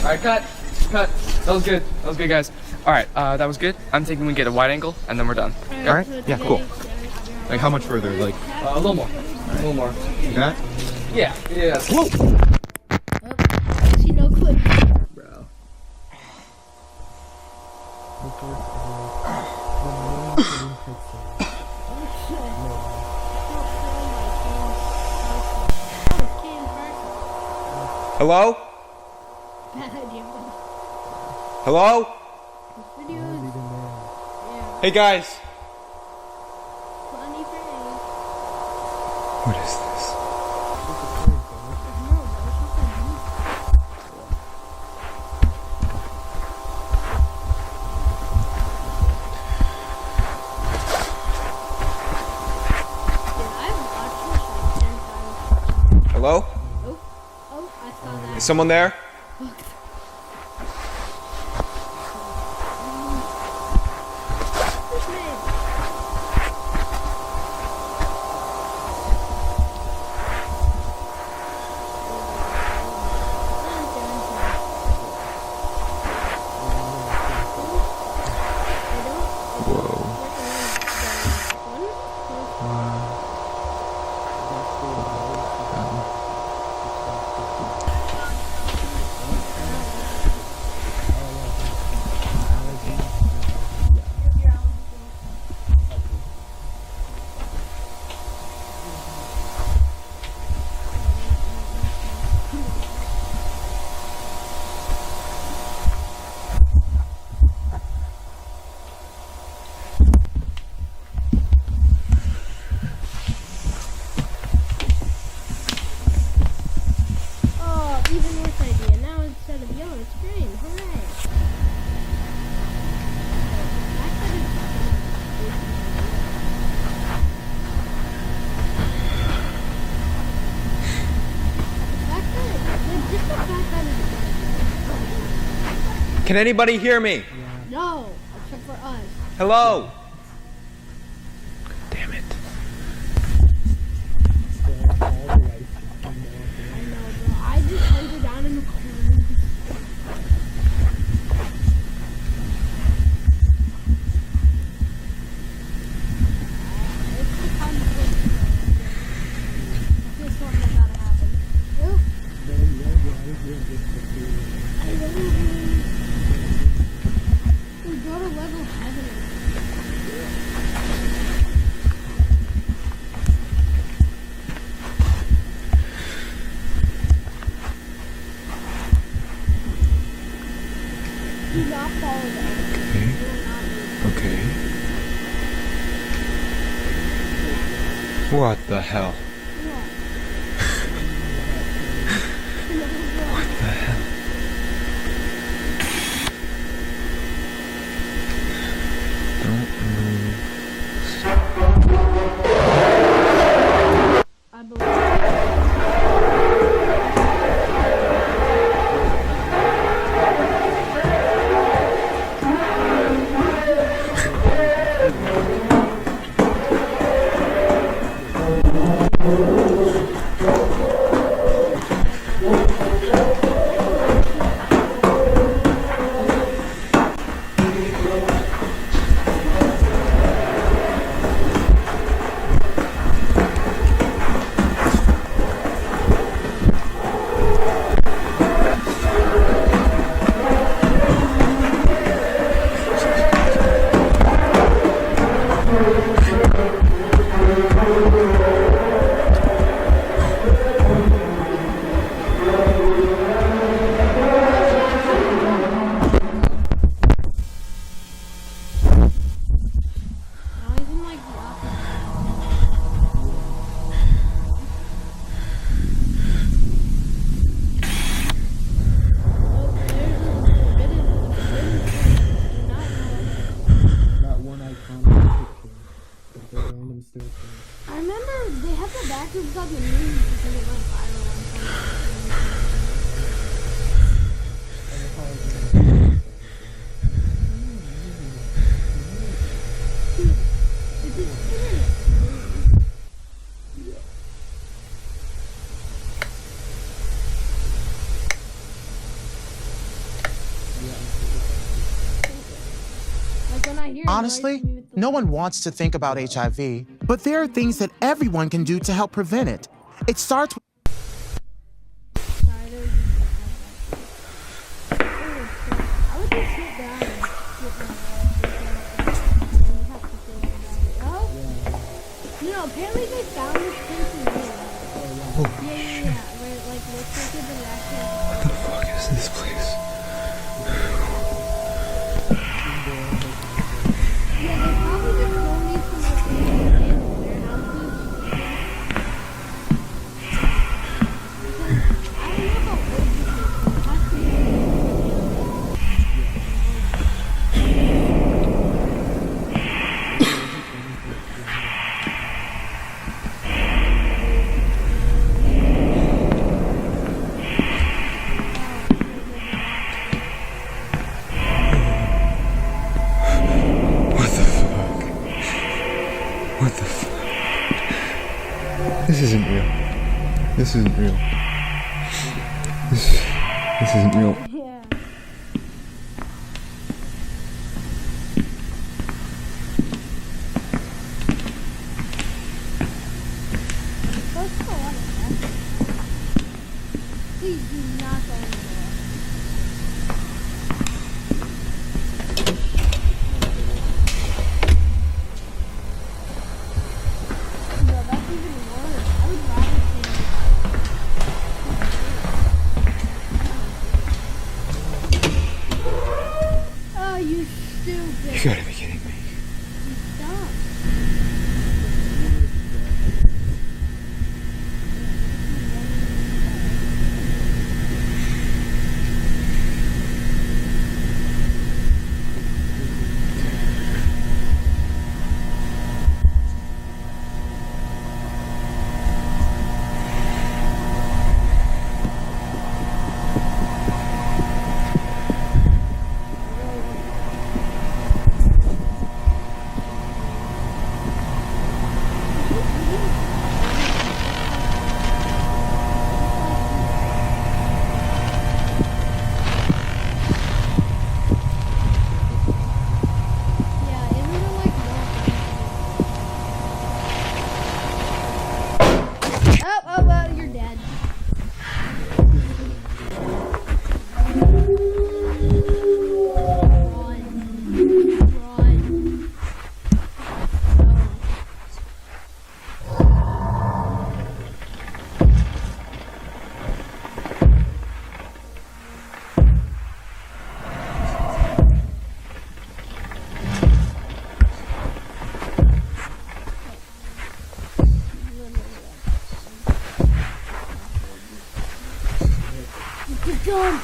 Alright, cut. Cut. That was good. That was good, guys. Alright, that was good. I'm thinking we get a wide angle and then we're done. Alright? Yeah, cool. Like how much further? Like A little more. A little more. that? Yeah. Yeah. Whoa! I see no clip. Bro. Hello? Bad idea. Hello? Videos. Yeah. Hey guys. Funny thing. What is this? Hello? Oh, I saw that. Is someone there? This man. Oh, even worse idea. Now instead of yellow, it's green. Hooray! Can anybody hear me? No, except for us. Hello? Damn it. I know, bro. I just hunted down in the corner. It's the kind of thing. I feel something about to happen. Nope. We go to level 7. Do not follow them. Okay. What the hell? What the hell? Don't move. I believe. when I hear Honestly, no one wants to think about HIV, but there are things that everyone can do to help prevent it. It starts with I would just sit down and get my you have to think about it. Oh? No, apparently they found this place in Maine. Yeah. Where it like looks like it, but it actually What the fuck is this place? yeah, they probably just thrown these from like abandoned warehouses. I don't know how old this is, but it has to be. What the fuck? What the fuck? This isn't real. This isn't real. This isn't real. Yeah. Let's go on it, man. Please do not go anywhere. No, that's even worse. I would rather see. Oh, you stupid. You gotta be kidding me. Stop. Yeah, isn't it like oh, you're dead. Run. Get done.